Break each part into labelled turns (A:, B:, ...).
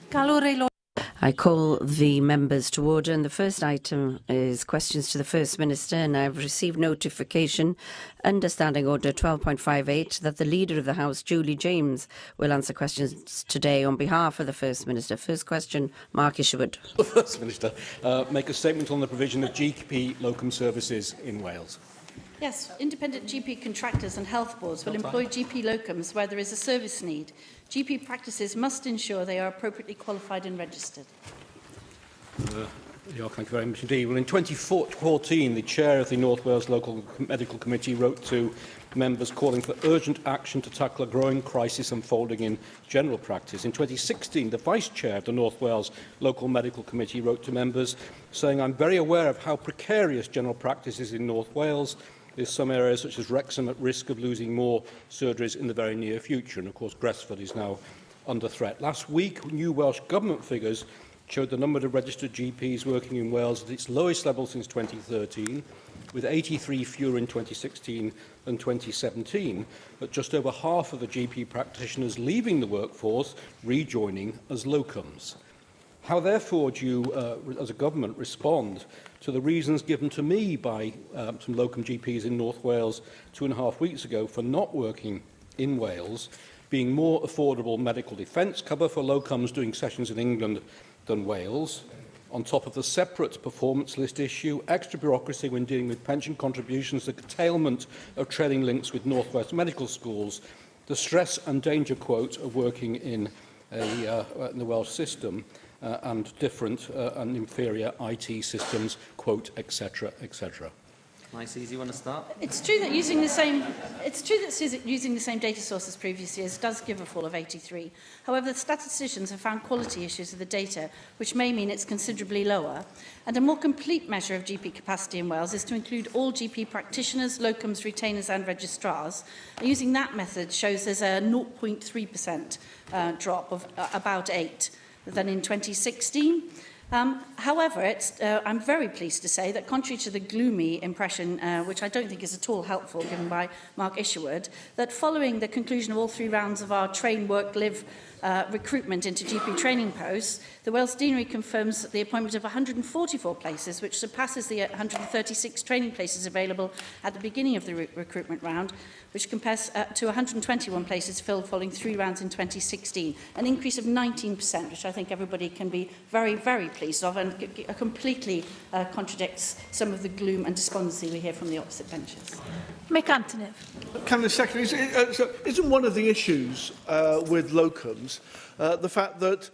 A: Galw'r aelod.
B: I call the members to order, and the first item is questions to the First Minister, and I have received notification under Standing Order 12.58 that the Leader of the House, Julie James, will answer questions today on behalf of the First Minister. First question, Mark Isherwood.
C: The First Minister make a statement on the provision of GP locum services in Wales.
D: Yes, independent GP contractors and health boards will employ GP locums where there is a service need. GP practices must ensure they are appropriately qualified and registered.
C: Thank you very much indeed. Well, in 2014, the chair of the North Wales Local Medical Committee wrote to members calling for urgent action to tackle a growing crisis unfolding in general practice. In 2016, the vice chair of the North Wales Local Medical Committee wrote to members saying, "I'm very aware of how precarious general practice is in North Wales. There's some areas such as Wrexham at risk of losing more surgeries in the very near future." And of course, Gresford is now under threat. Last week, new Welsh Government figures showed the number of registered GPs working in Wales at its lowest level since 2013, with 83 fewer in 2016 than 2017, but just over half of the GP practitioners leaving the workforce rejoining as locums. How, therefore, do you, as a government, respond to the reasons given to me by some locum GPs in North Wales 2.5 weeks ago for not working in Wales, being more affordable medical defence cover for locums doing sessions in England than Wales, on top of the separate performance list issue, extra bureaucracy when dealing with pension contributions, the curtailment of training links with North West medical schools, the stress and danger quote of working in the Welsh system, and different and inferior IT systems, quote, etc., etc.
E: Nice, easy. You want to start?
D: It's true that using the same data source as previous years does give a fall of 83. However, the statisticians have found quality issues of the data, which may mean it's considerably lower. And a more complete measure of GP capacity in Wales is to include all GP practitioners, locums, retainers and registrars. And using that method shows there's a 0.3% drop of about 8 than in 2016. However, I'm very pleased to say that contrary to the gloomy impression, which I don't think is at all helpful given by Mark Isherwood, that following the conclusion of all 3 rounds of our train, work, live recruitment into GP training posts, the Wales Deanery confirms the appointment of 144 places, which surpasses the 136 training places available at the beginning of the recruitment round, which compares to 121 places filled following 3 rounds in 2016, an increase of 19%, which I think everybody can be very, very pleased of, and completely contradicts some of the gloom and despondency we hear from the opposite benches.
A: Mick Antonev.
F: Cabinet Secretary, isn't one of the issues with locums the fact that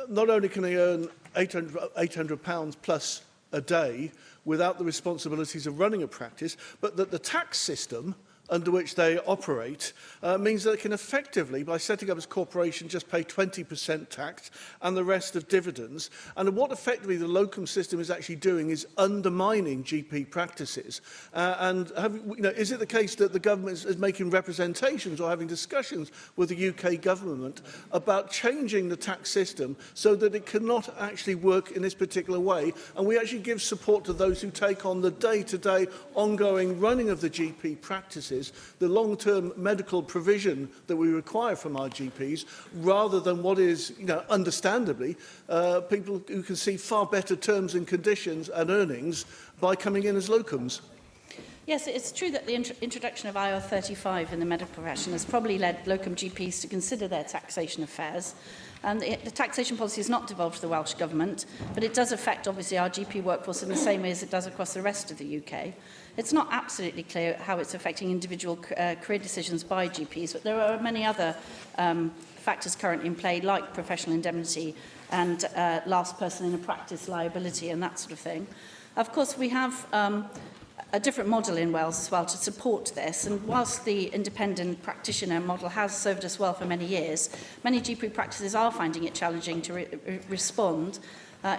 F: not only can they earn £800 plus a day without the responsibilities of running a practice, but that the tax system under which they operate means that they can effectively, by setting up as corporation, just pay 20% tax and the rest of dividends. And what effectively the locum system is actually doing is undermining GP practices. Is it the case that the government is making representations or having discussions with the UK government about changing the tax system so that it cannot actually work in this particular way, and we actually give support to those who take on the day-to-day ongoing running of the GP practices, the long-term medical provision that we require from our GPs, rather than what is, understandably, people who can see far better terms and conditions and earnings by coming in as locums?
D: Yes, it's true that the introduction of IR 35 in the medical profession has probably led locum GPs to consider their taxation affairs. And the taxation policy has not devolved to the Welsh Government, but it does affect, obviously, our GP workforce in the same way as it does across the rest of the UK. It's not absolutely clear how it's affecting individual career decisions by GPs, but there are many other factors currently in play, like professional indemnity and last person in a practice liability and that sort of thing. Of course, we have a different model in Wales as well to support this, and whilst the independent practitioner model has served us well for many years, many GP practices are finding it challenging to respond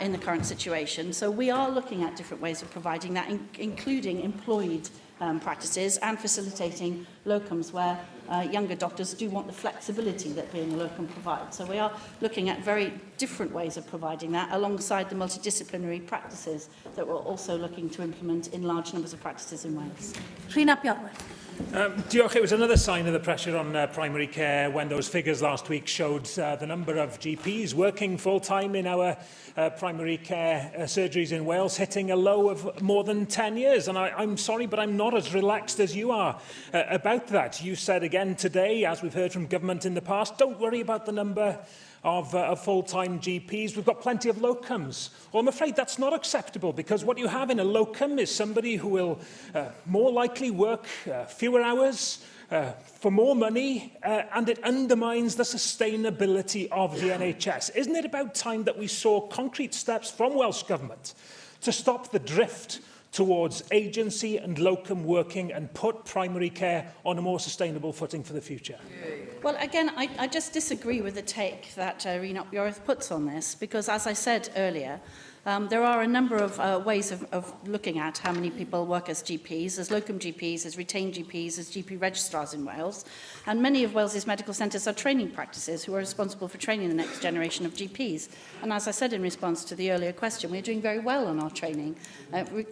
D: in the current situation. So we are looking at different ways of providing that, including employed practices and facilitating locums where younger doctors do want the flexibility that being a locum provides. So we are looking at very different ways of providing that alongside the multidisciplinary practices that we're also looking to implement in large numbers of practices in Wales.
A: Rhina Piarwer. Diolch. It was another sign of the pressure on primary care when those figures last week showed the number of GPs working full-time in our primary care surgeries in Wales hitting a low of more than 10 years. And I'm sorry, but I'm not as relaxed as you are about that. You said again today, as we've heard from government in the past, don't worry about the number of full-time GPs. We've got plenty of locums. Well, I'm afraid that's not acceptable, because what you have in a locum is somebody who will more likely work fewer hours for more money, and it undermines the sustainability of the NHS. Isn't it about time that we saw concrete steps from Welsh Government to stop the drift towards agency and locum working and put primary care on a more sustainable footing for the future?
D: Well, again, I just disagree with the take that Rena Yorth puts on this, because, as I said earlier, there are a number of ways of looking at how many people work as GPs, as locum GPs, as retained GPs, as GP registrars in Wales. And many of Wales's medical centres are training practices who are responsible for training the next generation of GPs. And as I said in response to the earlier question, we're doing very well on our training,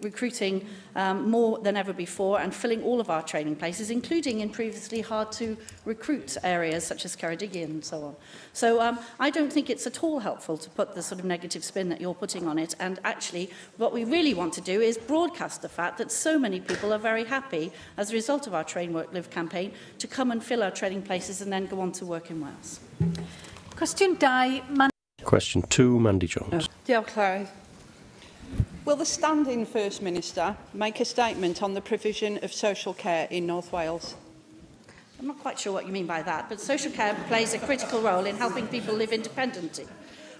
D: recruiting more than ever before and filling all of our training places, including in previously hard to recruit areas such as cadeirio'r and so on. So I don't think it's at all helpful to put the sort of negative spin that you're putting on it. And actually, what we really want to do is broadcast the fact that so many people are very happy, as a result of our Train, Work, Live campaign, to come and fill our training places and then go on to work in Wales.
G: Question 2,
H: Question 2, Mandy Jones.
I: Diolch, Llywydd. Will the standing First Minister make a statement on the provision of social care in North Wales?
D: I'm not quite sure what you mean by that, but social care plays a critical role in helping people live independently.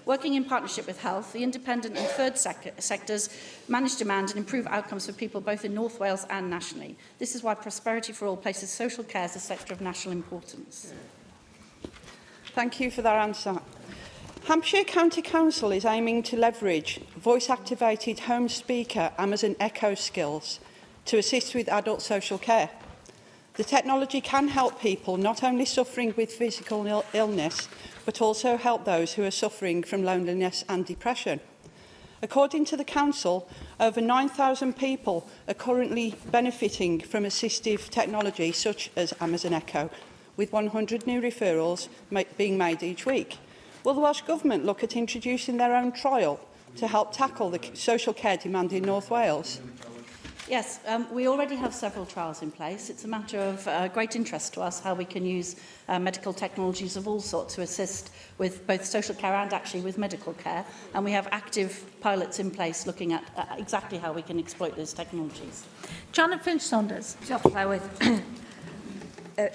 D: Working in partnership with health, the independent and third sectors manage demand and improve outcomes for people both in North Wales and nationally. This is why Prosperity for All places social care as a sector of national importance.
I: Thank you for that answer. Hampshire County Council is aiming to leverage voice-activated home speaker Amazon Echo skills to assist with adult social care. The technology can help people not only suffering with physical illness, but also help those who are suffering from loneliness and depression. According to the Council, over 9,000 people are currently benefiting from assistive technology such as Amazon Echo, with 100 new referrals being made each week. Will the Welsh Government look at introducing their own trial to help tackle the social care demand in North Wales?
D: Yes, we already have several trials in place. It's a matter of great interest to us how we can use medical technologies of all sorts to assist with both social care and actually with medical care. And we have active pilots in place looking at exactly how we can exploit those technologies.
G: Janet Finch-Saunders.
J: Diolch, Llywydd.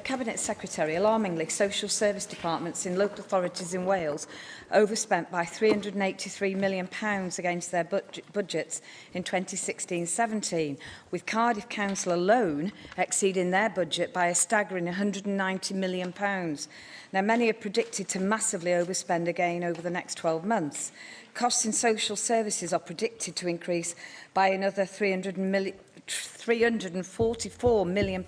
J: Cabinet Secretary, alarmingly, social service departments in local authorities in Wales overspent by £383 million against their budgets in 2016-17, with Cardiff Council alone exceeding their budget by a staggering £190 million. Now, many are predicted to massively overspend again over the next 12 months. Costs in social services are predicted to increase by another £344 million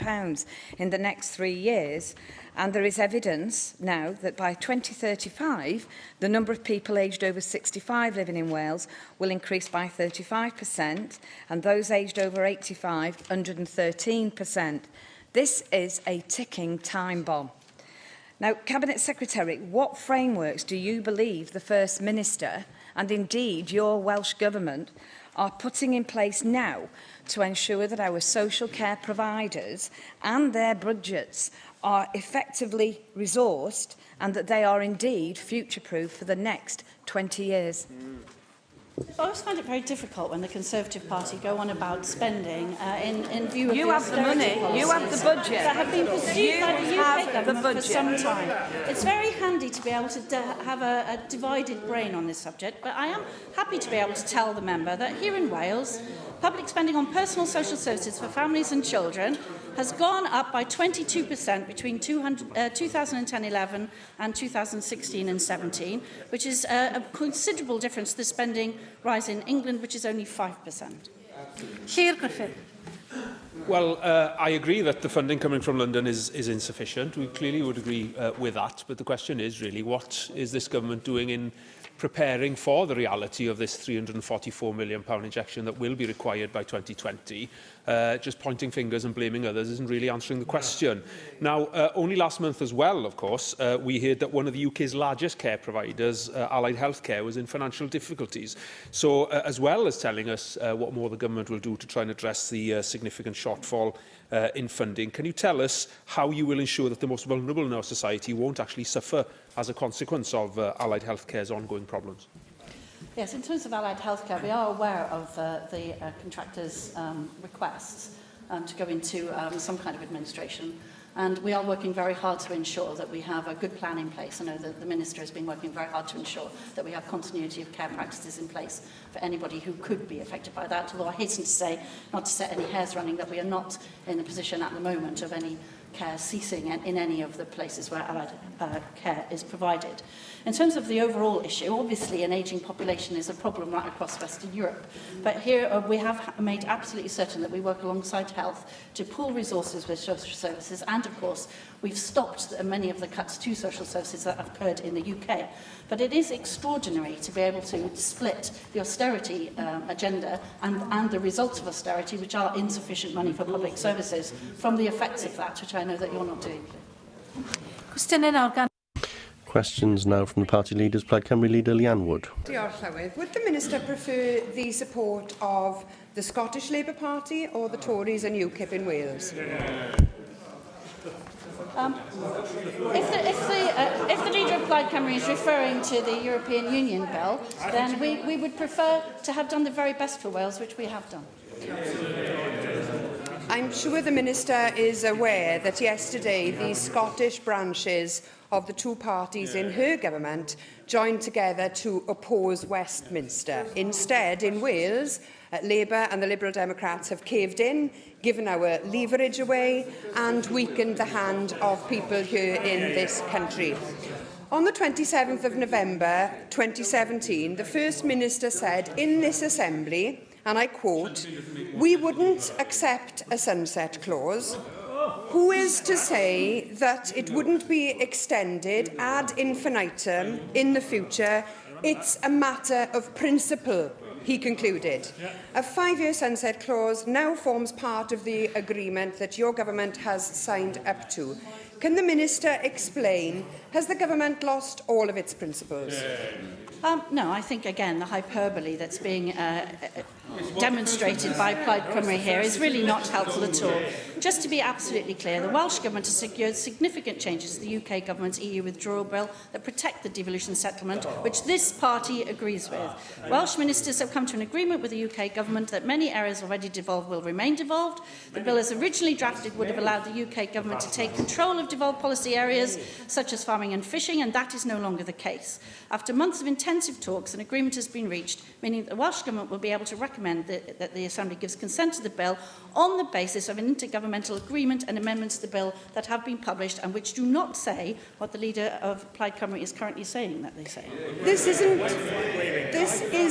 J: in the next 3 years, and there is evidence now that by 2035 the number of people aged over 65 living in Wales will increase by 35%, and those aged over 85 113%. This is a ticking time bomb. Now, Cabinet Secretary, what frameworks do you believe the First Minister and indeed your Welsh Government are putting in place now to ensure that our social care providers and their budgets are effectively resourced and that they are indeed future-proof for the next 20 years?
D: I always find it very difficult when the Conservative Party go on about spending in view of
J: you have the money, you have the budget
D: that have been pursued by the UK government for some time.
J: Yeah.
D: It's very handy to be able to have a divided brain on this subject, but I am happy to be able to tell the member that here in Wales, public spending on personal social services for families and children has gone up by 22% between 2010-11 and 2016-17, which is a considerable difference to the spending rise in England, which is only 5%.
G: Llŷr Griffith.
C: Well, I agree that the funding coming from London is insufficient. We clearly would agree with that. But the question is really, what is this government doing in preparing for the reality of this £344 million injection that will be required by 2020,
K: just pointing fingers and blaming others isn't really answering the question. Now, only last month as well, of course, we heard that one of the UK's largest care providers, Allied Healthcare, was in financial difficulties. So, as well as telling us what more the government will do to try and address the significant shortfall in funding, can you tell us how you will ensure that the most vulnerable in our society won't actually suffer as a consequence of Allied Healthcare's ongoing problems?
D: Yes, in terms of Allied Healthcare, we are aware of the contractors' requests to go into some kind of administration. And we are working very hard to ensure that we have a good plan in place. I know that the Minister has been working very hard to ensure that we have continuity of care practices in place for anybody who could be affected by that. Although I hasten to say, not to set any hairs running, that we are not in the position at the moment of any care ceasing in any of the places where allied care is provided. In terms of the overall issue, obviously an ageing population is a problem right across Western Europe. But here we have made absolutely certain that we work alongside health to pool resources with social services, and of course we've stopped many of the cuts to social services that have occurred in the UK. But it is extraordinary to be able to split the austerity agenda and the results of austerity, which are insufficient money for public services, from the effects of that, which I know that you're not doing.
H: Questions now from the party leaders. Plaid Cymru leader Leanne Wood.
L: Diolch, Llywydd. Would the Minister prefer the support of the Scottish Labour Party or the Tories and UKIP in Wales?
D: If the leader of Plaid Cymru is referring to the European Union bill, then we would prefer to have done the very best for Wales, which we have done.
L: I'm sure the Minister is aware that yesterday the Scottish branches of the two parties in her government joined together to oppose Westminster. Instead, in Wales, Labour and the Liberal Democrats have caved in, given our leverage away and weakened the hand of people here in this country. On the 27th of November 2017, the First Minister said in this Assembly, and I quote, "We wouldn't accept a sunset clause. Who is to say that it wouldn't be extended ad infinitum in the future? It's a matter of principle," he concluded. A 5-year sunset clause now forms part of the agreement that your government has signed up to. Can the Minister explain, has the government lost all of its principles?
D: No, I think, again, the hyperbole that's being demonstrated by Plaid Cymru here is really not helpful at all. Just to be absolutely clear, the Welsh Government has secured significant changes to the UK Government's EU withdrawal bill that protect the devolution settlement, which this party agrees with. Welsh ministers have come to an agreement with the UK Government that many areas already devolved will remain devolved. The bill as originally drafted would have allowed the UK Government to take control of devolved policy areas such as farming and fishing, and that is no longer the case. After months of intensive talks, an agreement has been reached, meaning that the Welsh Government will be able to recommend that the Assembly gives consent to the bill on the basis of an intergovernmental agreement and amendments to the bill that have been published and which do not say what the leader of Plaid Cymru is currently saying that they say.
L: This is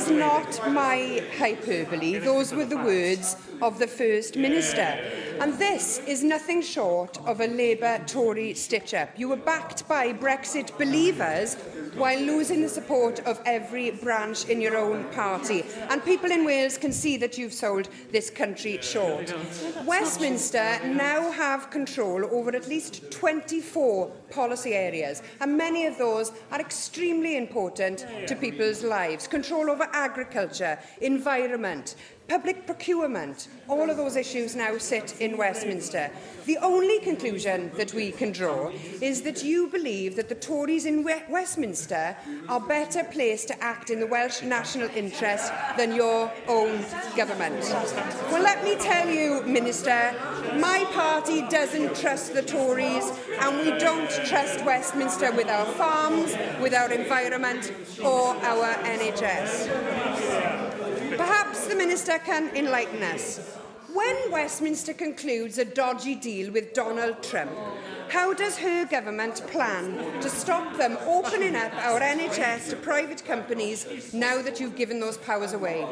L: not my hyperbole. Those were the words of the First Minister. And this is nothing short of a Labour-Tory stitch-up. You were backed by Brexit believers while losing the support of every branch in your own party. And people in Wales can see that you've sold this country short. Westminster now have control over at least 24 policy areas, and many of those are extremely important to people's lives. Control over agriculture, environment, public procurement, all of those issues now sit in Westminster. The only conclusion that we can draw is that you believe that the Tories in Westminster are better placed to act in the Welsh national interest than your own government. Well, let me tell you, Minister, my party doesn't trust the Tories, and we don't trust Westminster with our farms, with our environment, or our NHS. Perhaps the Minister can enlighten us. When Westminster concludes a dodgy deal with Donald Trump, how does her government plan to stop them opening up our NHS to private companies now that you've given those powers away?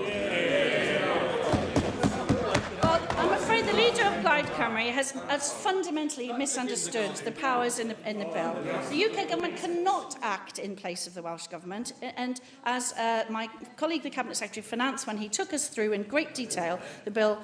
D: Well, I'm afraid the Leader of Plaid Cymru has fundamentally misunderstood the powers in the bill. The UK Government cannot act in place of the Welsh Government, and as my colleague, the Cabinet Secretary of Finance, when he took us through in great detail the bill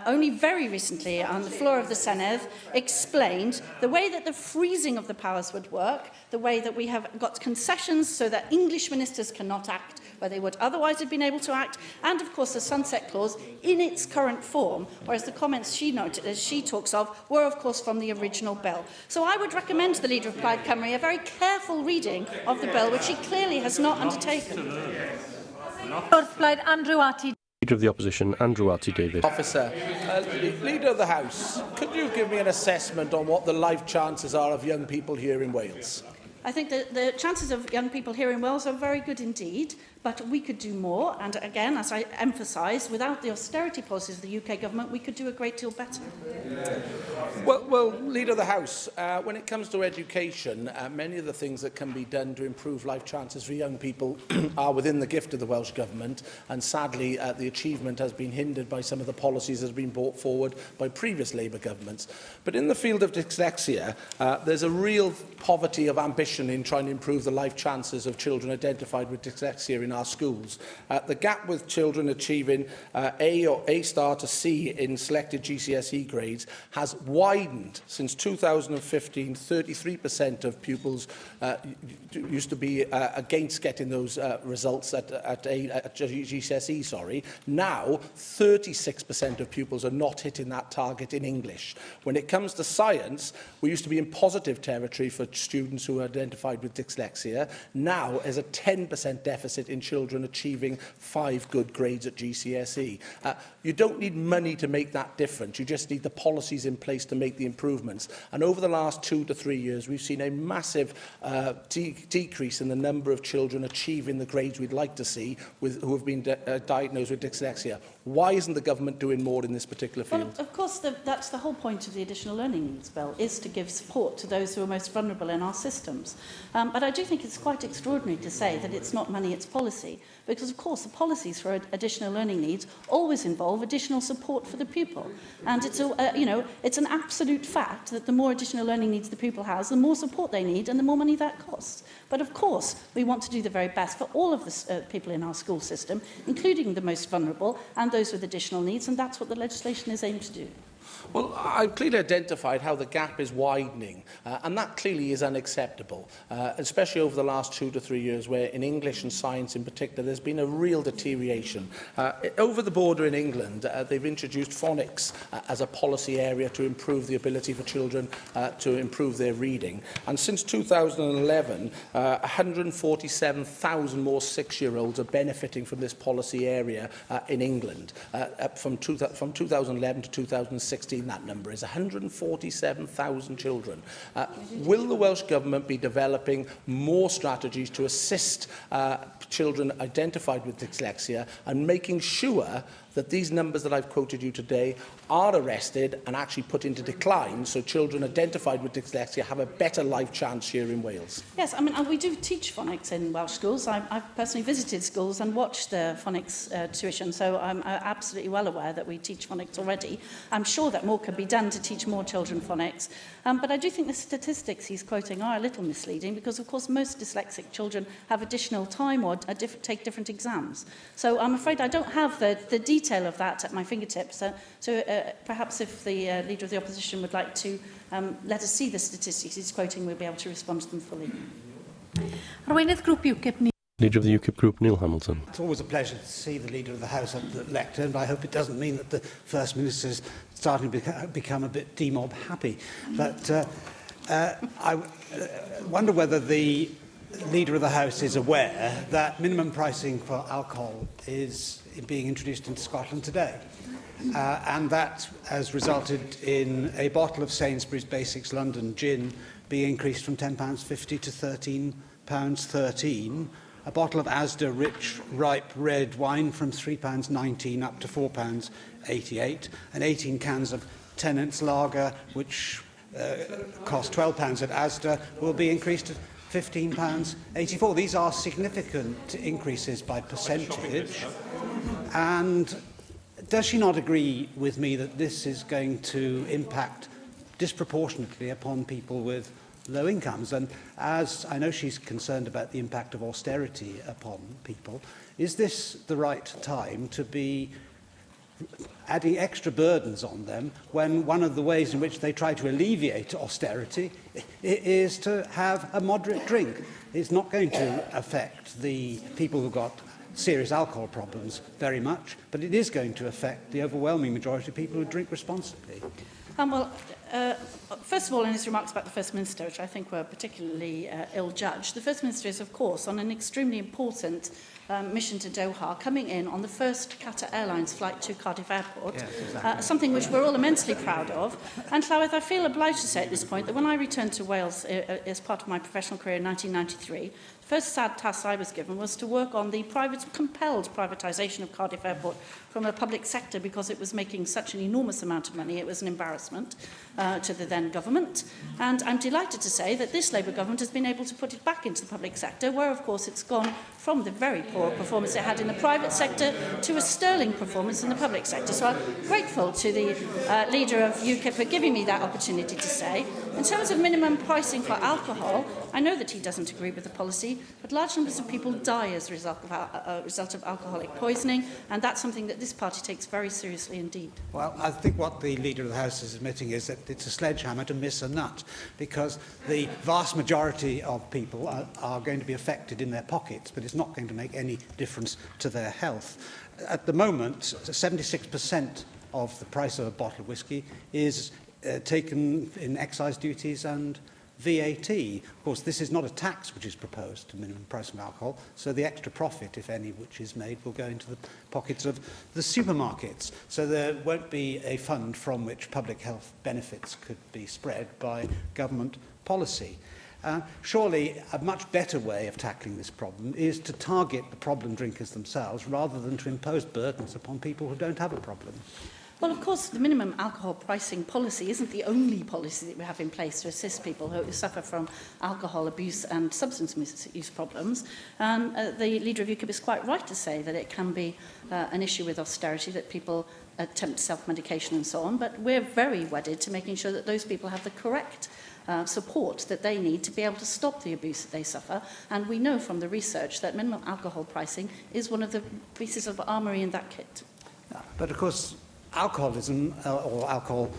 D: only very recently on the floor of the Senedd, explained the way that the freezing of the powers would work, the way that we have got concessions so that English ministers cannot act where they would otherwise have been able to act, and of course the sunset clause in its current form, whereas the comments she talks of were of course from the original bill. So I would recommend to the Leader of Plaid Cymru a very careful reading of the bill, which he clearly has not undertaken.
H: Leader of the Opposition, Andrew David.
M: Officer, Leader of the House, could you give me an assessment on what the life chances are of young people here in Wales?
D: I think that the chances of young people here in Wales are very good indeed, but we could do more. And again, as I emphasised, without the austerity policies of the UK Government, we could do a great deal better.
M: Well, Leader of the House, when it comes to education, many of the things that can be done to improve life chances for young people are within the gift of the Welsh Government, and sadly the achievement has been hindered by some of the policies that have been brought forward by previous Labour governments. But in the field of dyslexia, there's a real poverty of ambition in trying to improve the life chances of children identified with dyslexia in our schools. The gap with children achieving A or A star to C in selected GCSE grades has widened since 2015. 33% of pupils used to be against getting those results at GCSE. Sorry. Now, 36% of pupils are not hitting that target in English. When it comes to science, we used to be in positive territory for students who are identified with dyslexia. Now, there's a 10% deficit in children achieving 5 good grades at GCSE. You don't need money to make that difference. You just need the policies in place to make the improvements. And over the last 2 to 3 years, we've seen a massive decrease in the number of children achieving the grades we'd like to see who have been diagnosed with dyslexia. Why isn't the government doing more in this particular field?
D: Well, of course, that's the whole point of the Additional Learning Needs Bill, is to give support to those who are most vulnerable in our systems. But I do think it's quite extraordinary to say that it's not money, it's policy, because of course the policies for additional learning needs always involve additional support for the pupil. And it's it's an absolute fact that the more additional learning needs the pupil has, the more support they need and the more money that costs. But of course, we want to do the very best for all of the people in our school system, including the most vulnerable and those with additional needs, and that's what the legislation is aimed to do.
M: Well, I've clearly identified how the gap is widening, and that clearly is unacceptable, especially over the last 2 to 3 years, where in English and science in particular, there's been a real deterioration. Over the border in England, they've introduced phonics as a policy area to improve the ability for children to improve their reading. And since 2011, 147,000 more 6-year-olds are benefiting from this policy area in England. From 2011 to 2016, that number is 147,000 children. Will the Welsh Government be developing more strategies to assist children identified with dyslexia and making sure that these numbers that I've quoted you today are arrested and actually put into decline, so children identified with dyslexia have a better life chance here in Wales?
D: Yes, I mean, we do teach phonics in Welsh schools. I've personally visited schools and watched the phonics tuition, so I'm absolutely well aware that we teach phonics already. I'm sure that more can be done to teach more children phonics. But I do think the statistics he's quoting are a little misleading, because of course most dyslexic children have additional time or take different exams. So I'm afraid I don't have the detail of that at my fingertips. So perhaps if the Leader of the Opposition would like to let us see the statistics he's quoting, we'll be able to respond to them fully.
H: Leader of the UKIP Group, Neil Hamilton.
N: It's always a pleasure to see the Leader of the House at the lectern, but I hope it doesn't mean that the First Minister is starting to become a bit demob happy. But I wonder whether the Leader of the House is aware that minimum pricing for alcohol is being introduced into Scotland today. And that has resulted in a bottle of Sainsbury's Basics London gin being increased from £10.50 to £13.13. A bottle of Asda Rich Ripe Red Wine from £3.19 up to £4.88. And 18 cans of Tennant's Lager, which cost £12 at Asda, will be increased to £15.84. These are significant increases by percentage. And does she not agree with me that this is going to impact disproportionately upon people with low incomes? And as I know she's concerned about the impact of austerity upon people, is this the right time to be adding extra burdens on them when one of the ways in which they try to alleviate austerity is to have a moderate drink? It's not going to affect the people who've got serious alcohol problems very much, but it is going to affect the overwhelming majority of people who drink responsibly.
D: First of all, in his remarks about the First Minister, which I think were particularly ill-judged, the First Minister is, of course, on an extremely important mission to Doha, coming in on the first Qatar Airlines flight to Cardiff Airport, yes, exactly. Something which we're all immensely proud of. And Llywydd, I feel obliged to say at this point that when I returned to Wales as part of my professional career in 1993, the first sad task I was given was to work on the compelled privatisation of Cardiff Airport from the public sector because it was making such an enormous amount of money. It was an embarrassment to the then government. And I'm delighted to say that this Labour government has been able to put it back into the public sector, where, of course, it's gone from the very poor performance it had in the private sector to a sterling performance in the public sector. So I'm grateful to the leader of UKIP for giving me that opportunity to say. In terms of minimum pricing for alcohol, I know that he doesn't agree with the policy, but large numbers of people die as a result of alcoholic poisoning, and that's something that this party takes very seriously indeed.
N: Well, I think what the Leader of the House is admitting is that it's a sledgehammer to miss a nut, because the vast majority of people are going to be affected in their pockets, but it's not going to make any difference to their health. At the moment, 76% of the price of a bottle of whiskey is taken in excise duties and VAT. Of course, this is not a tax which is proposed to minimum price of alcohol, so the extra profit, if any, which is made will go into the pockets of the supermarkets. So there won't be a fund from which public health benefits could be spread by government policy. Surely a much better way of tackling this problem is to target the problem drinkers themselves rather than to impose burdens upon people who don't have a problem.
D: Well, of course, the minimum alcohol pricing policy isn't the only policy that we have in place to assist people who suffer from alcohol abuse and substance misuse problems. The leader of UKIP is quite right to say that it can be an issue with austerity, that people attempt self-medication and so on, but we're very wedded to making sure that those people have the correct support that they need to be able to stop the abuse that they suffer. And we know from the research that minimum alcohol pricing is one of the pieces of armoury in that kit.
N: But of course, alcoholism or alcohol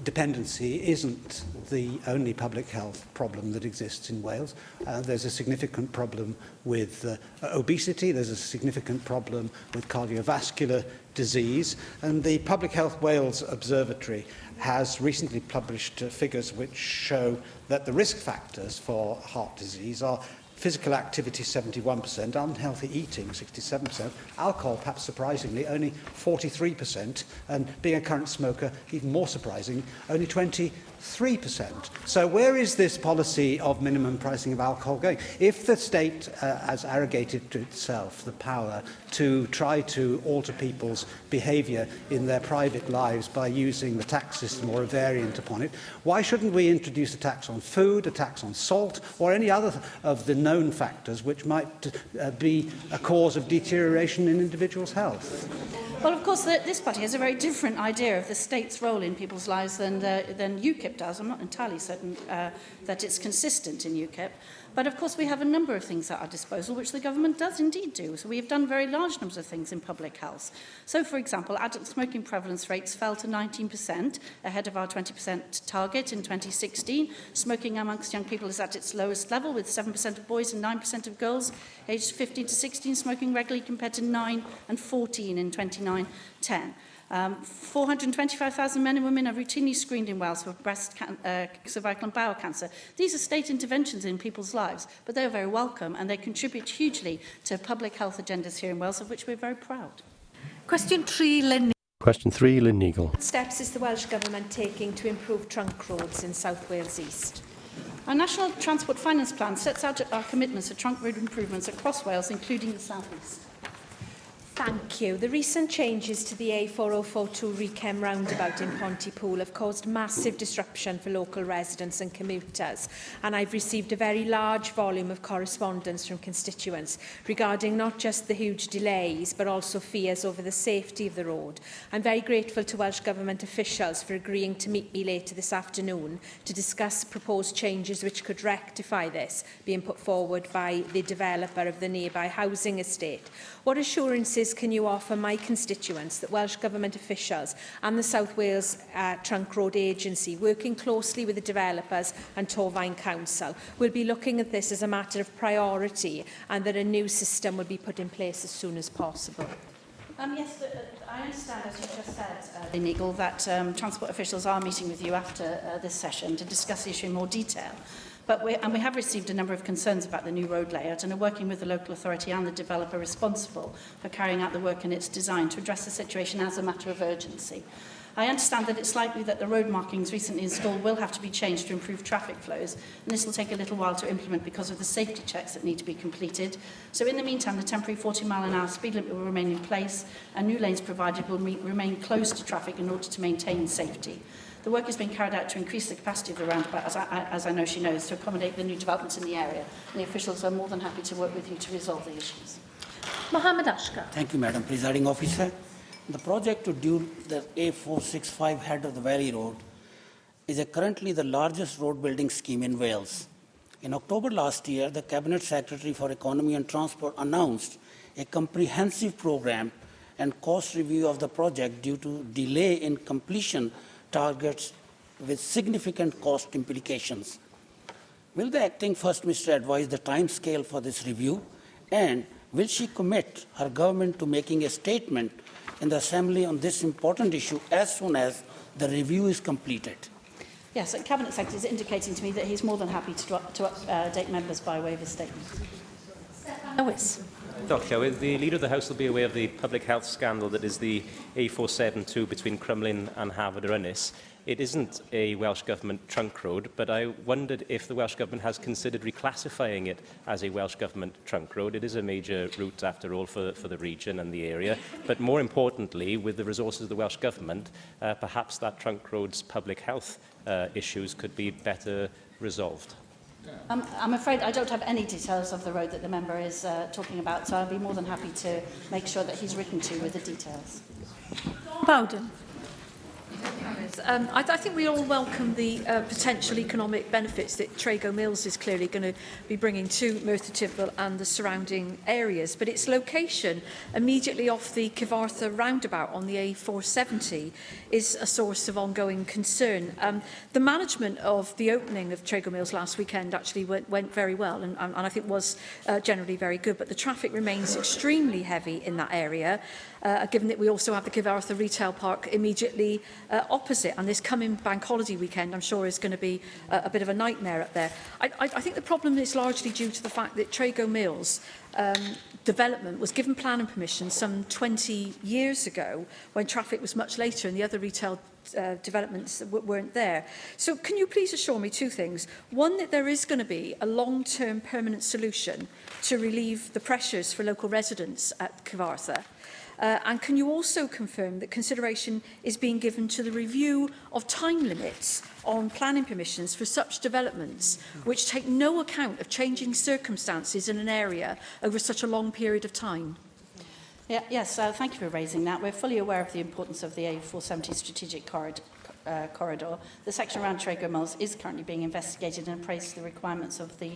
N: dependency isn't the only public health problem that exists in Wales. There's a significant problem with obesity, there's a significant problem with cardiovascular disease, and the Public Health Wales Observatory has recently published figures which show that the risk factors for heart disease are physical activity 71%, unhealthy eating 67%, alcohol, perhaps surprisingly, only 43%, and being a current smoker, even more surprising, only 23%. So where is this policy of minimum pricing of alcohol going? If the state has arrogated to itself the power to try to alter people's behaviour in their private lives by using the tax system or a variant upon it, why shouldn't we introduce a tax on food, a tax on salt, or any other of the known factors which might be a cause of deterioration in individuals' health?
D: Well, of course, this party has a very different idea of the state's role in people's lives than UKIP does. I'm not entirely certain that it's consistent in UKIP. But, of course, we have a number of things at our disposal which the government does indeed do. So we have done very large numbers of things in public health. So, for example, adult smoking prevalence rates fell to 19%, ahead of our 20% target in 2016. Smoking amongst young people is at its lowest level, with 7% of boys and 9% of girls aged 15 to 16 smoking regularly, compared to 9 and 14 in 2010. 425,000 men and women are routinely screened in Wales for breast, cervical and bowel cancer. These are state interventions in people's lives, but they are very welcome and they contribute hugely to public health agendas here in Wales, of which we're very proud.
G: Question 3, Lynn.
H: Question 3, Lynn Eagle.
O: What steps is the Welsh Government taking to improve trunk roads in South Wales East?
D: Our National Transport Finance Plan sets out our commitments to trunk road improvements across Wales, including the South East.
O: Thank you. The recent changes to the A4042 Rechem roundabout in Pontypool have caused massive disruption for local residents and commuters, and I've received a very large volume of correspondence from constituents regarding not just the huge delays but also fears over the safety of the road. I'm very grateful to Welsh Government officials for agreeing to meet me later this afternoon to discuss proposed changes which could rectify this being put forward by the developer of the nearby housing estate. What assurances can you offer my constituents that Welsh Government officials and the South Wales Trunk Road Agency, working closely with the developers and Torfaen Council, will be looking at this as a matter of priority and that a new system will be put in place as soon as possible?
D: Yes, I understand, as you just said, Nigel, that transport officials are meeting with you after this session to discuss the issue in more detail. But we have received a number of concerns about the new road layout and are working with the local authority and the developer responsible for carrying out the work in its design to address the situation as a matter of urgency. I understand that it's likely that the road markings recently installed will have to be changed to improve traffic flows, and this will take a little while to implement because of the safety checks that need to be completed. So in the meantime, the temporary 40-mile-an-hour speed limit will remain in place, and new lanes provided will remain closed to traffic in order to maintain safety. The work is being carried out to increase the capacity of the roundabout, as I know she knows, to accommodate the new developments in the area, and the officials are more than happy to work with you to resolve the issues.
G: Mohammed Ashkar.
P: Thank you, Madam Presiding Officer. The project to do the A465 head of the Valley Road is currently the largest road building scheme in Wales. In October last year, the Cabinet Secretary for Economy and Transport announced a comprehensive programme and cost review of the project due to delay in completion targets with significant cost implications. Will the Acting First Minister advise the timescale for this review, and will she commit her government to making a statement in the Assembly on this important issue as soon as the review is completed?
D: Yes, the Cabinet Secretary is indicating to me that he's more than happy to update members by way of his statement.
O: Lewis.
Q: Llywydd, the Leader of the House will be aware of the public health scandal that is the A472 between Crumlin and Harvard Ynys. It isn't a Welsh Government trunk road, but I wondered if the Welsh Government has considered reclassifying it as a Welsh Government trunk road. It is a major route, after all, for the region and the area. But more importantly, with the resources of the Welsh Government, perhaps that trunk road's public health issues could be better resolved.
D: I'm afraid I don't have any details of the road that the member is talking about, so I'll be more than happy to make sure that he's written to with the details.
G: Bowden.
R: I think we all welcome the potential economic benefits that Trago Mills is clearly going to be bringing to Merthyr Tydfil and the surrounding areas, but its location immediately off the Cyfarfod roundabout on the A470 is a source of ongoing concern. The management of the opening of Trago Mills last weekend actually went very well and I think was generally very good, but the traffic remains extremely heavy in that area, given that we also have the Cyfarfod retail park immediately opposite, and this coming bank holiday weekend I'm sure is going to be a bit of a nightmare up there. I think the problem is largely due to the fact that Trago Mills development was given planning permission some 20 years ago when traffic was much later and the other retail developments weren't there. So can you please assure me two things? One, that there is going to be a long-term permanent solution to relieve the pressures for local residents at Cyfarfod. And can you also confirm that consideration is being given to the review of time limits on planning permissions for such developments which take no account of changing circumstances in an area over such a long period of time?
D: Yes, thank you for raising that. We're fully aware of the importance of the A470 strategic corridor. The section around Trago Mills is currently being investigated and appraised to the requirements of the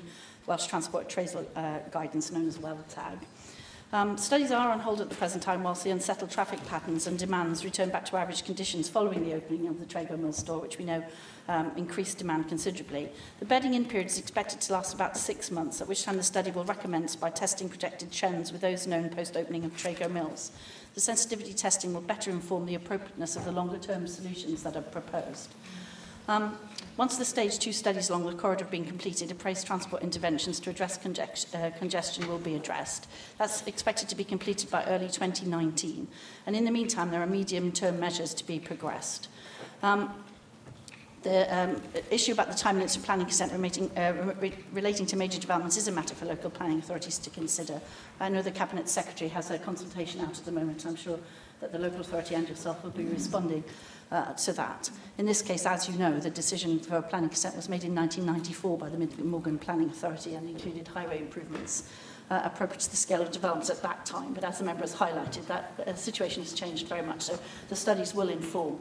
D: Welsh Transport Appraisal Guidance, known as WELTAG. Studies are on hold at the present time whilst the unsettled traffic patterns and demands return back to average conditions following the opening of the Trago Mills store, which we know increased demand considerably. The bedding-in period is expected to last about 6 months, at which time the study will recommence by testing projected trends with those known post-opening of Trago Mills. The sensitivity testing will better inform the appropriateness of the longer-term solutions that are proposed. Once the Stage 2 studies along the corridor have been completed, appraised transport interventions to address congestion will be addressed. That's expected to be completed by early 2019. And in the meantime, there are medium-term measures to be progressed. The issue about the time limits for planning consent relating to major developments is a matter for local planning authorities to consider. I know the Cabinet Secretary has a consultation out at the moment. I'm sure that the local authority and yourself will be responding to that. In this case, as you know, the decision for planning consent was made in 1994 by the Mid-Morgan Planning Authority and included highway improvements appropriate to the scale of developments at that time. But as the member has highlighted, that situation has changed very much. So the studies will inform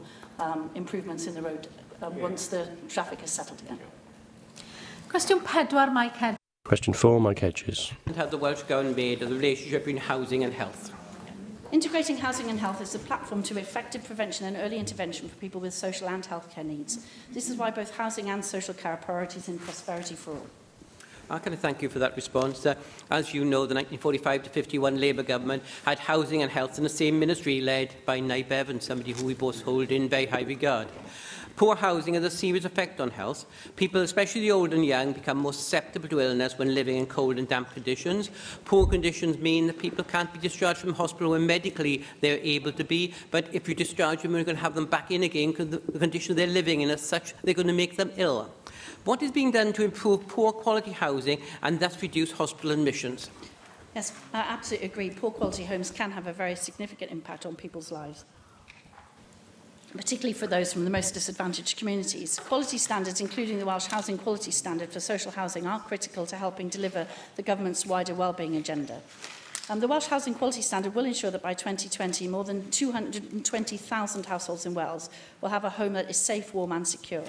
D: improvements in the road once the traffic has settled again.
G: Cwestiwn 4, Mike Hedges.
H: Question 4, Mike Hedges.
S: And have the Welsh Government made of the relationship between housing and health?
D: Integrating housing and health is a platform to effective prevention and early intervention for people with social and healthcare needs. This is why both housing and social care are priorities in prosperity for all.
S: Can I thank you for that response? As you know, the 1945 to 51 Labour government had housing and health in the same ministry, led by Nigel Evans, somebody who we both hold in very high regard. Poor housing has a serious effect on health. People, especially the old and young, become more susceptible to illness when living in cold and damp conditions. Poor conditions mean that people can't be discharged from hospital when medically they're able to be, but if you discharge them, you're going to have them back in again because the condition they're living in is such they're going to make them ill. What is being done to improve poor quality housing and thus reduce hospital admissions?
D: Yes, I absolutely agree. Poor quality homes can have a very significant impact on people's lives, particularly for those from the most disadvantaged communities. Quality standards, including the Welsh Housing Quality Standard for social housing, are critical to helping deliver the government's wider wellbeing agenda. The Welsh Housing Quality Standard will ensure that by 2020, more than 220,000 households in Wales will have a home that is safe, warm and secure.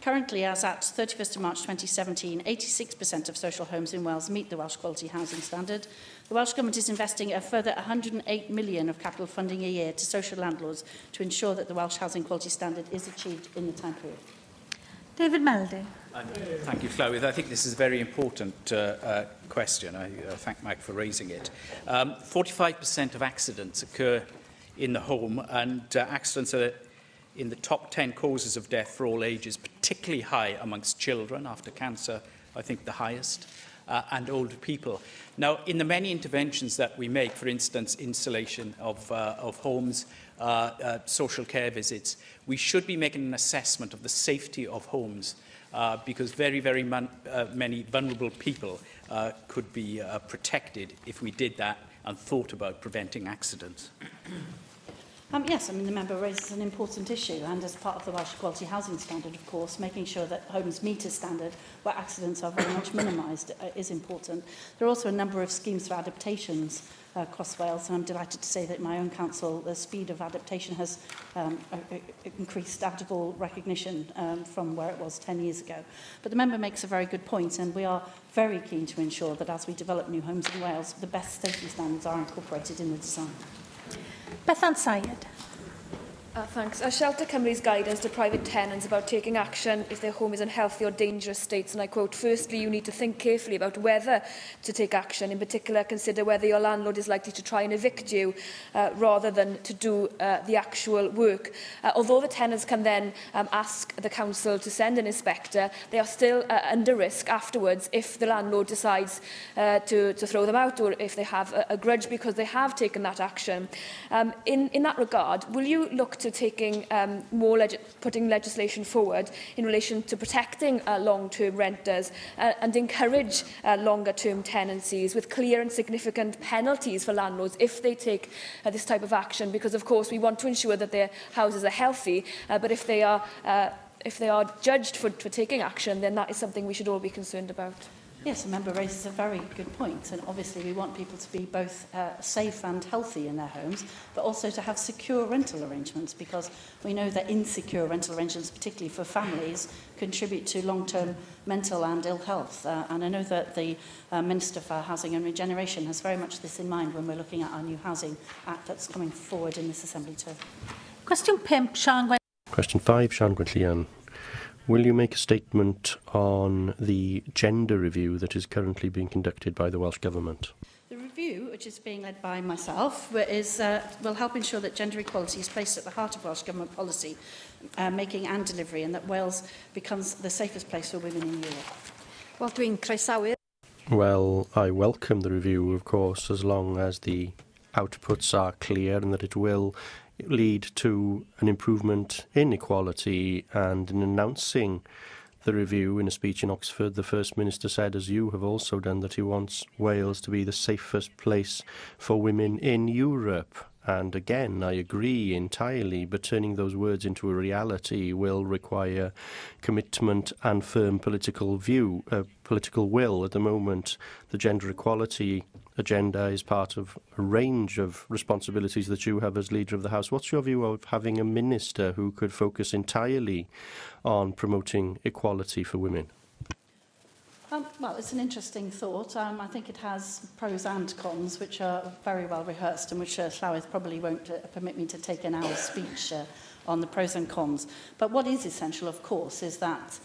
D: Currently, as at 31st of March 2017, 86% of social homes in Wales meet the Welsh Quality Housing Standard. The Welsh Government is investing a further £108 million of capital funding a year to social landlords to ensure that the Welsh Housing Quality Standard is achieved in the time period.
G: David Melding.
T: Thank you, Llywydd. I think this is a very important question. I thank Mike for raising it. 45% of accidents occur in the home, and accidents are in the top 10 causes of death for all ages, particularly high amongst children, after cancer, I think the highest, and older people. Now, in the many interventions that we make, for instance, installation of homes, social care visits, we should be making an assessment of the safety of homes, because very, very many vulnerable people could be protected if we did that and thought about preventing accidents.
D: Yes, I mean, the member raises an important issue, and as part of the Welsh Quality Housing Standard, of course, making sure that homes meet a standard where accidents are very much minimised is important. There are also a number of schemes for adaptations across Wales, and I'm delighted to say that in my own council, the speed of adaptation has increased out of all recognition from where it was 10 years ago. But the member makes a very good point, and we are very keen to ensure that as we develop new homes in Wales, the best safety standards are incorporated in the design.
G: Bethan Syed.
U: Thanks. Shelter Cymru's guidance to private tenants about taking action if their home is in unhealthy or dangerous states, and I quote, "Firstly, you need to think carefully about whether to take action. In particular, consider whether your landlord is likely to try and evict you rather than to do the actual work." Although the tenants can then ask the council to send an inspector, they are still under risk afterwards if the landlord decides to throw them out, or if they have a grudge because they have taken that action. In that regard, will you look to taking putting legislation forward in relation to protecting long-term renters and encourage longer-term tenancies with clear and significant penalties for landlords if they take this type of action? Because, of course, we want to ensure that their houses are healthy, but if they are judged for taking action, then that is something we should all be concerned about.
D: Yes, the member raises a very good point, and obviously we want people to be both safe and healthy in their homes, but also to have secure rental arrangements, because we know that insecure rental arrangements, particularly for families, contribute to long-term mental and ill health. And I know that the Minister for Housing and Regeneration has very much this in mind when we're looking at our new Housing Act that's coming forward in this Assembly too.
G: Question 5, Sian Gwen.
H: Question 5, Sian Gwen. Will you make a statement on the gender review that is currently being conducted by the Welsh Government?
D: The review, which is being led by myself, will help ensure that gender equality is placed at the heart of Welsh Government policy making and delivery, and that Wales becomes the safest place for women in Europe.
R: Wel, dwi'n croesawu.
H: Well, I welcome the review, of course, as long as the outputs are clear and that it will lead to an improvement in equality. And in announcing the review in a speech in Oxford, the First Minister said, as you have also done, that he wants Wales to be the safest place for women in Europe. And again, I agree entirely, but turning those words into a reality will require commitment and firm political will. At the moment, the gender equality agenda is part of a range of responsibilities that you have as Leader of the House. What's your view of having a minister who could focus entirely on promoting equality for women?
D: Well, it's an interesting thought. I think it has pros and cons, which are very well rehearsed and which Llywydd probably won't permit me to take an hour's speech on the pros and cons. But what is essential, of course, is that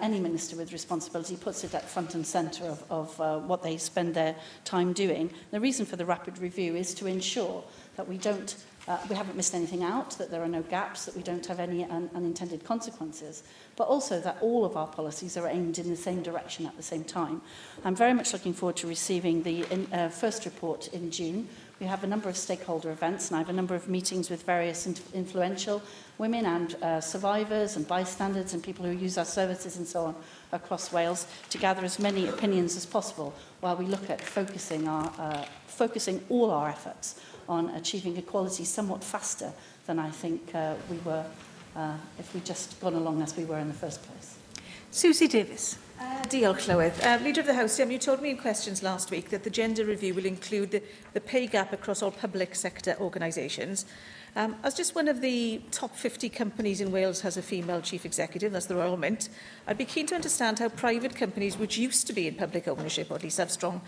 D: any minister with responsibility puts it at front and centre of what they spend their time doing. The reason for the rapid review is to ensure that we haven't missed anything out, that there are no gaps, that we don't have any unintended consequences, but also that all of our policies are aimed in the same direction at the same time. I'm very much looking forward to receiving the first report in June. We have a number of stakeholder events, and I have a number of meetings with various influential women and survivors and bystanders and people who use our services and so on across Wales to gather as many opinions as possible while we look at focusing all our efforts on achieving equality somewhat faster than I think we were if we'd just gone along as we were in the first place.
G: Susie Davis.
R: Diolch, Llywydd. Leader of the House, you told me in questions last week that the gender review will include the pay gap across all public sector organisations. As just one of the top 50 companies in Wales has a female chief executive, that's the Royal Mint, I'd be keen to understand how private companies, which used to be in public ownership, or at least have strong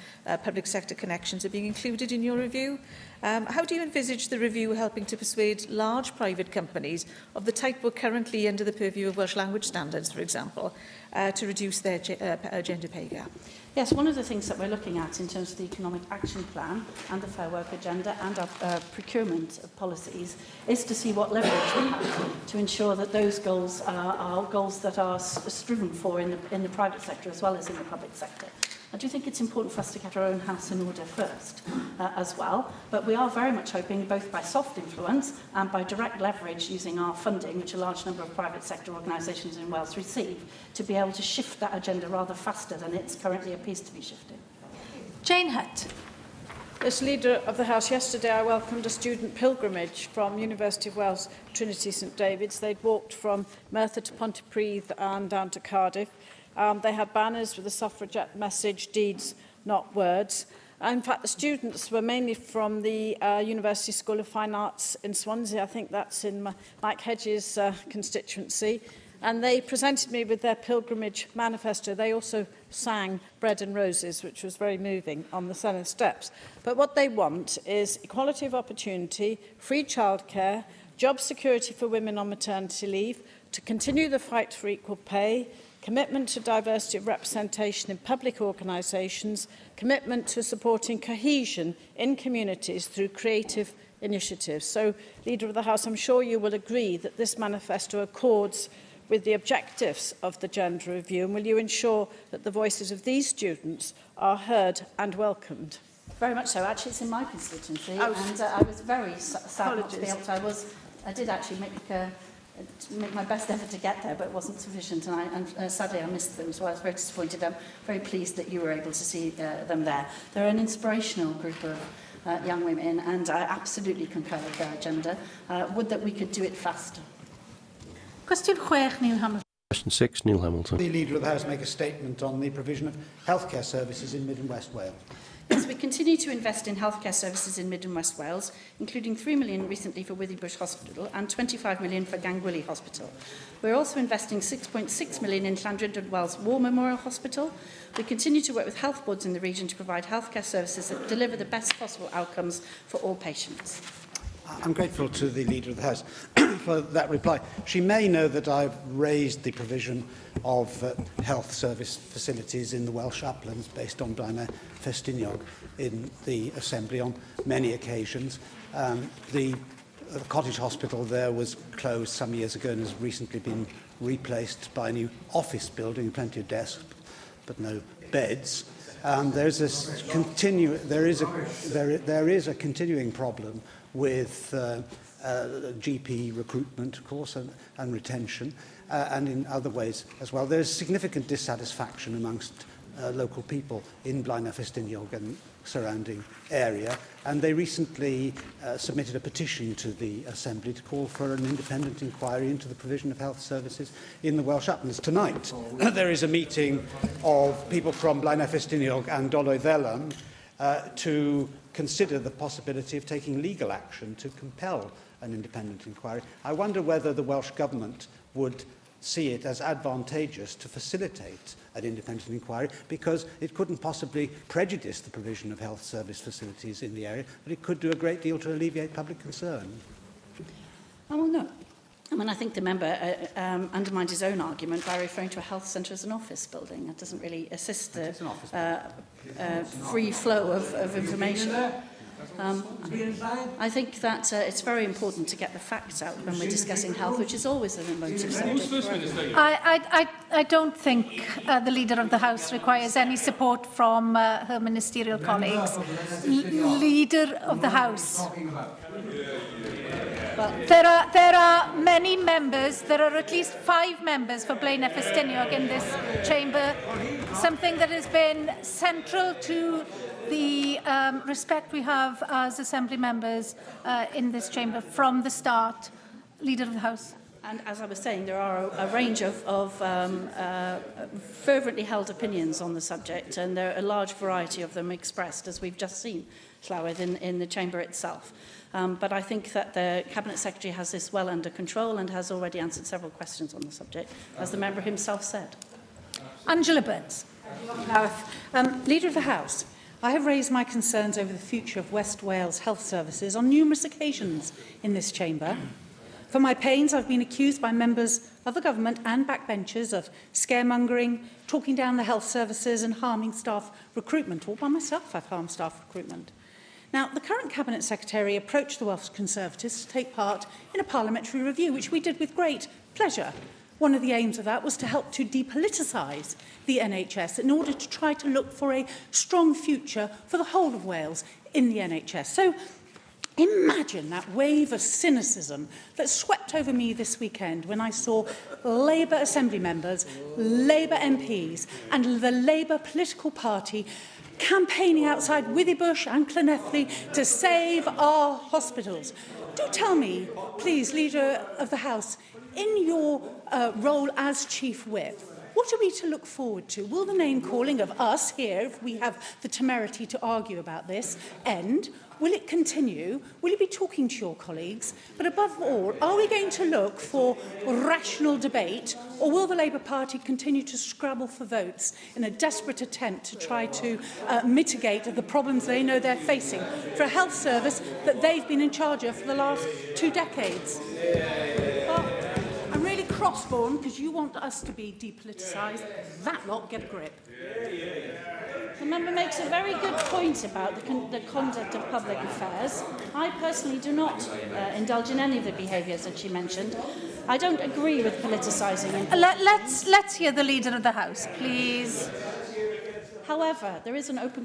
R: public sector connections, are being included in your review. How do you envisage the review helping to persuade large private companies of the type we're currently under the purview of Welsh language standards, for example, to reduce their gender pay gap?
D: Yes, one of the things that we're looking at in terms of the Economic Action Plan and the Fair Work Agenda and our procurement policies is to see what leverage we have to ensure that those goals are goals that are striven for in the private sector as well as in the public sector. I do think it's important for us to get our own house in order first as well, but we are very much hoping both by soft influence and by direct leverage using our funding, which a large number of private sector organisations in Wales receive, to be able to shift that agenda rather faster than it currently appears to be shifting.
G: Jane Hutt.
B: As Leader of the House, yesterday I welcomed a student pilgrimage from University of Wales Trinity St David's. They'd walked from Merthyr to Pontypridd and down to Cardiff. They had banners with the suffragette message, deeds, not words. In fact, the students were mainly from the University School of Fine Arts in Swansea. I think that's in Mike Hedges' constituency. And they presented me with their pilgrimage manifesto. They also sang Bread and Roses, which was very moving on the Senedd steps. But what they want is equality of opportunity, free childcare, job security for women on maternity leave, to continue the fight for equal pay, commitment to diversity of representation in public organisations, commitment to supporting cohesion in communities through creative initiatives. So, Leader of the House, I'm sure you will agree that this manifesto accords with the objectives of the gender review, and will you ensure that the voices of these students are heard and welcomed?
D: Very much so. Actually, it's in my constituency, and I was very sad not to be able to. I did actually make my best effort to get there, but it wasn't sufficient, and sadly I missed them, so I was very disappointed. I'm very pleased that you were able to see them there. They're an inspirational group of young women, and I absolutely concur with their agenda. Would that we could do it faster.
G: Question 6, Neil Hamilton.
H: Question 6, Neil Hamilton.
N: The Leader of the House make a statement on the provision of healthcare services in Mid and West Wales.
D: Yes, we continue to invest in healthcare services in Mid and West Wales, including £3 million recently for wedi'u Hospital and £25 million for Gangwili Hospital. We're also investing £6.6 million in Llandrindod Wells War Memorial Hospital. We continue to work with health boards in the region to provide healthcare services that deliver the best possible outcomes for all patients.
N: I'm grateful to the Leader of the House for that reply. She may know that I've raised the provision of health service facilities in the Welsh Uplands based on Blaenau Festiniog in the Assembly on many occasions. The cottage hospital there was closed some years ago and has recently been replaced by a new office building, plenty of desks, but no beds. There is a continuing problem with GP recruitment, of course, and retention, and in other ways as well. There is significant dissatisfaction amongst local people in Blaenau Ffestiniog and surrounding area, and they recently submitted a petition to the Assembly to call for an independent inquiry into the provision of health services in the Welsh Uplands. Tonight, there is a meeting of people from Blaenau Ffestiniog and Ddeilau to consider the possibility of taking legal action to compel an independent inquiry. I wonder whether the Welsh Government would see it as advantageous to facilitate an independent inquiry, because it couldn't possibly prejudice the provision of health service facilities in the area, but it could do a great deal to alleviate public concern.
D: Oh, well, no. I mean, I think the member undermined his own argument by referring to a health centre as an office building. It doesn't really assist the free flow of information. I think that it's very important to get the facts out when we're discussing health, which is always an emotive subject.
G: I don't think the Leader of the House requires any support from her ministerial colleagues. Leader of the House. There are many members, there are at least 5 members for Blaenau Ffestiniog in this chamber, something that has been central to the respect we have as Assembly members in this chamber from the start. Leader of the House.
D: And as I was saying, there are a range of fervently held opinions on the subject, and there are a large variety of them expressed, as we've just seen, Llywydd, in the chamber itself. But I think that the Cabinet Secretary has this well under control and has already answered several questions on the subject, as the member himself said.
G: Angela Burns.
E: Leader of the House, I have raised my concerns over the future of West Wales health services on numerous occasions in this chamber. For my pains, I've been accused by members of the government and backbenchers of scaremongering, talking down the health services and harming staff recruitment. All by myself, I've harmed staff recruitment. Now, the current Cabinet Secretary approached the Welsh Conservatives to take part in a parliamentary review, which we did with great pleasure. One of the aims of that was to help to depoliticise the NHS in order to try to look for a strong future for the whole of Wales in the NHS. So imagine that wave of cynicism that swept over me this weekend when I saw Labour Assembly members, Labour MPs and the Labour political party campaigning outside Withybush and Llanelli to save our hospitals. Do tell me, please, Leader of the House, in your role as Chief Whip, what are we to look forward to? Will the name-calling of us here, if we have the temerity to argue about this, end? Will it continue? Will you be talking to your colleagues? But above all, are we going to look for rational debate, or will the Labour Party continue to scrabble for votes in a desperate attempt to try to mitigate the problems they know they're facing for a health service that they've been in charge of for the last 2 decades? Well, I'm really cross-born because you want us to be depoliticised. That lot, get a grip.
D: The member makes a very good point about the conduct of public affairs. I personally do not indulge in any of the behaviours that she mentioned. I don't agree with politicising.
G: Let's hear the Leader of the House, please.
D: However, there is an open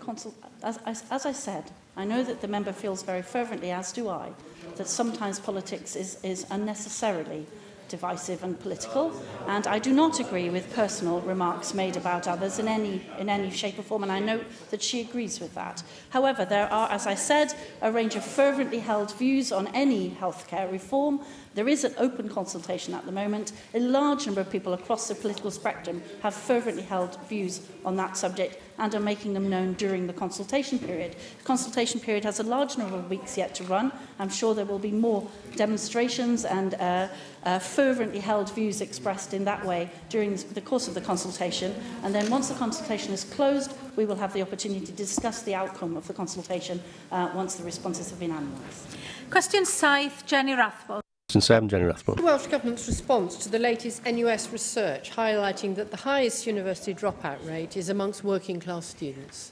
D: as I said, I know that the member feels very fervently, as do I, that sometimes politics is unnecessarily divisive and political, and I do not agree with personal remarks made about others in any shape or form, and I know that she agrees with that. However, there are, as I said, a range of fervently held views on any healthcare reform. There is an open consultation at the moment. A large number of people across the political spectrum have fervently held views on that subject and are making them known during the consultation period. The consultation period has a large number of weeks yet to run. I'm sure there will be more demonstrations and fervently held views expressed in that way during the course of the consultation. And then once the consultation is closed, we will have the opportunity to discuss the outcome of the consultation once the responses have been analysed.
G: Question 7, Jenny Rathbone.
V: The Welsh Government's response to the latest NUS research highlighting that the highest university dropout rate is amongst working class students.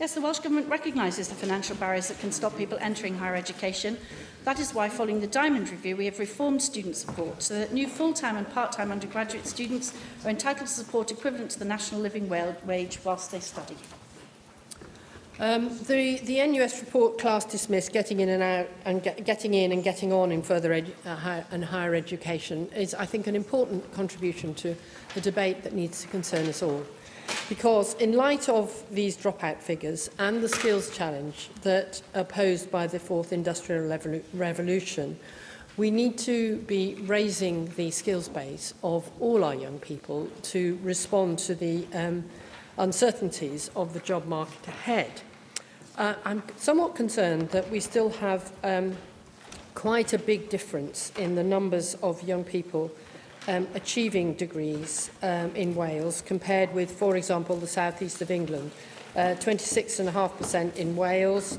D: Yes, the Welsh Government recognises the financial barriers that can stop people entering higher education. That is why, following the Diamond Review, we have reformed student support so that new full-time and part-time undergraduate students are entitled to support equivalent to the national living wage whilst they study.
V: The NUS report, class dismissed, getting in and out, and getting in and getting on in further higher education, is, I think, an important contribution to the debate that needs to concern us all. Because in light of these dropout figures and the skills challenge that are posed by the fourth industrial revolution, we need to be raising the skills base of all our young people to respond to the uncertainties of the job market ahead. I'm somewhat concerned that we still have quite a big difference in the numbers of young people achieving degrees in Wales compared with, for example, the southeast of England. 26.5% in Wales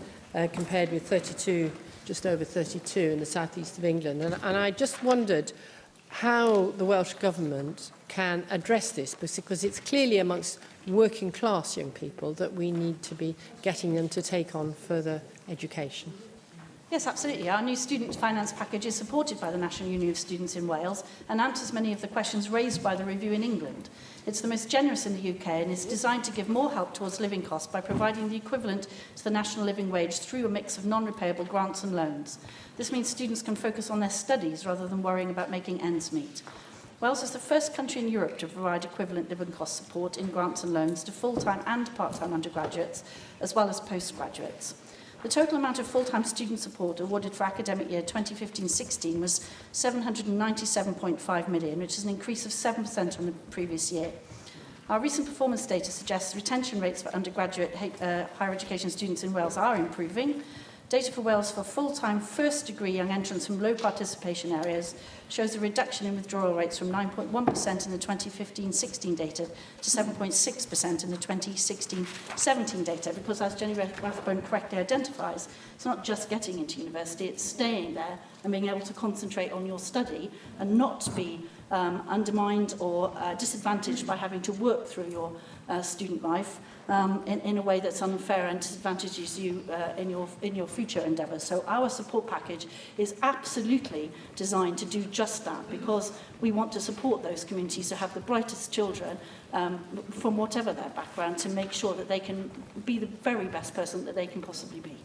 V: compared with 32, just over 32 in the southeast of England. And I just wondered how the Welsh Government can address this, because it's clearly amongst working class young people that we need to be getting them to take on further education.
D: Yes, absolutely. Our new student finance package is supported by the National Union of Students in Wales and answers many of the questions raised by the review in England. It's the most generous in the UK and is designed to give more help towards living costs by providing the equivalent to the national living wage through a mix of non-repayable grants and loans. This means students can focus on their studies rather than worrying about making ends meet. Wales is the first country in Europe to provide equivalent living cost support in grants and loans to full-time and part-time undergraduates, as well as postgraduates. The total amount of full-time student support awarded for academic year 2015-16 was £797.5 million, which is an increase of 7% on the previous year. Our recent performance data suggests retention rates for undergraduate higher education students in Wales are improving. Data for Wales for full-time first-degree young entrants from low participation areas shows a reduction in withdrawal rates from 9.1% in the 2015-16 data to 7.6% in the 2016-17 data, because, as Jenny Rathbone correctly identifies, it's not just getting into university, it's staying there and being able to concentrate on your study and not be undermined or disadvantaged by having to work through your student life in a way that's unfair and disadvantages you in your future endeavours. So our support package is absolutely designed to do just that, because we want to support those communities to have the brightest children from whatever their background, to make sure that they can be the very best person that they can possibly be.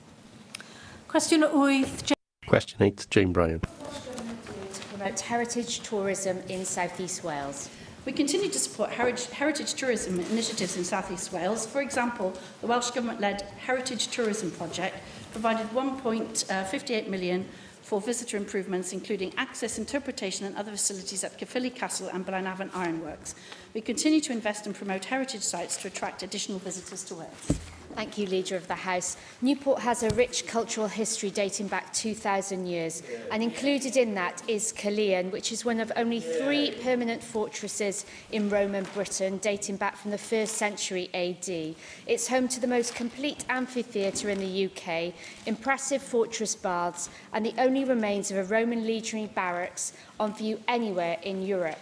G: Question 8.
H: Question 8, Jane Bryan.
A: To promote heritage tourism in South East Wales.
D: We continue to support heritage tourism initiatives in South East Wales. For example, the Welsh Government-led Heritage Tourism Project provided £1.58 million for visitor improvements, including access, interpretation and other facilities at Caerphilly Castle and Blaenavon Ironworks. We continue to invest and promote heritage sites to attract additional visitors to Wales.
A: Thank you, Leader of the House. Newport has a rich cultural history dating back 2,000 years, and included in that is Caerleon, which is one of only 3 permanent fortresses in Roman Britain, dating back from the 1st century AD. It's home to the most complete amphitheatre in the UK, impressive fortress baths, and the only remains of a Roman legionary barracks on view anywhere in Europe.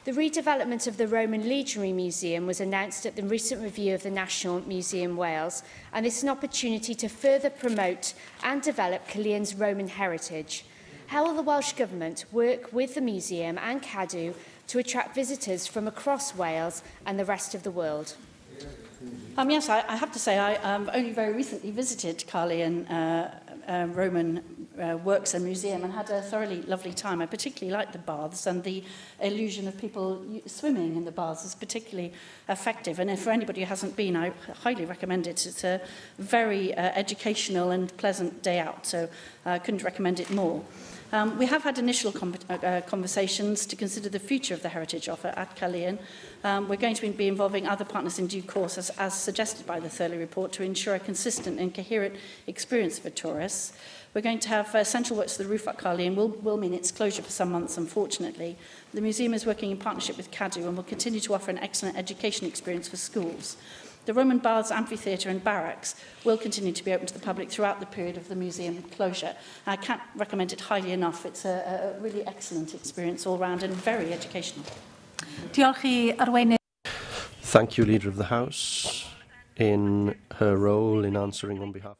A: The redevelopment of the Roman Legionary Museum was announced at the recent review of the National Museum Wales, and it's an opportunity to further promote and develop Caerleon's Roman heritage. How will the Welsh Government work with the museum and CADW to attract visitors from across Wales and the rest of the world?
D: Yes, I have to say I only very recently visited Caerleon Roman Works and Museum and had a thoroughly lovely time. I particularly liked the baths, and the illusion of people swimming in the baths is particularly effective. And if for anybody who hasn't been, I highly recommend it. It's a very educational and pleasant day out, so I couldn't recommend it more. We have had initial conversations to consider the future of the heritage offer at Caerleon. We're going to be involving other partners in due course, as suggested by the Thurley report, to ensure a consistent and coherent experience for tourists. We're going to have central works to the roof at Caerleon will mean its closure for some months, unfortunately. The museum is working in partnership with CADW and will continue to offer an excellent education experience for schools. The Roman Baths, Amphitheatre and Barracks will continue to be open to the public throughout the period of the museum closure. I can't recommend it highly enough. It's a really excellent experience all round and very educational.
H: Thank you, Leader of the House. In her role in answering on behalf